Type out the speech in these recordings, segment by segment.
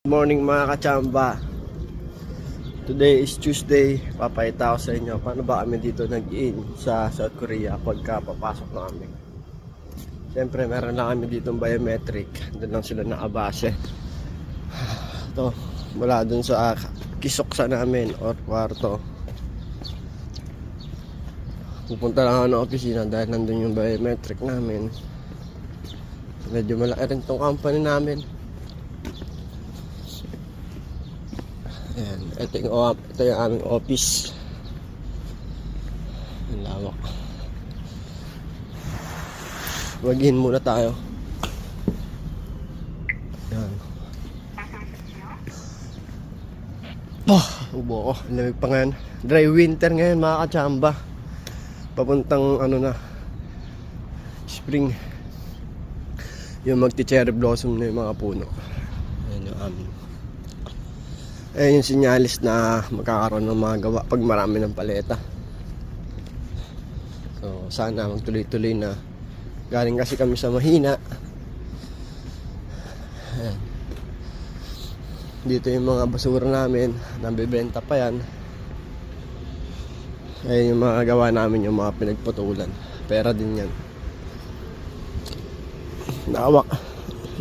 Morning mga kachamba. Today is Tuesday. Papakita ko sa inyo paano ba kami dito nag-in sa South Korea pagka papasok namin. Siyempre meron lang kami dito biometric. Doon lang sila nakabase. Ito, mula dun sa kisoksa namin or kwarto. Pupunta lang ako ng opisina dahil nandun yung biometric namin. Medyo malaki rin tong company namin. Ayan, ito yung aming office. Ang lawak. Mag-in muna tayo. Ayan. Ubo ko. Lamig pa ngayon. Dry winter ngayon mga kachamba. Papuntang na spring. Yung magti-cherry blossom na yung mga puno. Ayan yung amin. Ayan yung sinyalis na magkakaroon ng mga gawa pag marami ng paleta. So sana magtuloy-tuloy na. Galing kasi kami sa mahina. Ayan. Dito yung mga basura namin. Nabibenta pa yan. Ayan yung mga gawa namin, yung mga pinagputulan. Pera din yan. Nakawak.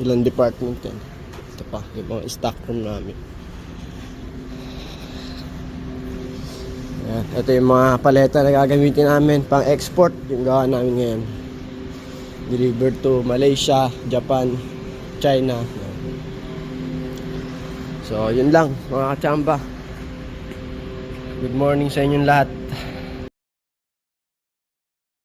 Ilang department yan. Ito pa, yung mga stock room namin. Ayan. Ito yung mga paleta na gagamitin namin pang export. Yung gawa namin ngayon. Delivered to Malaysia, Japan, China. So yun lang mga kachamba. Good morning sa inyong lahat.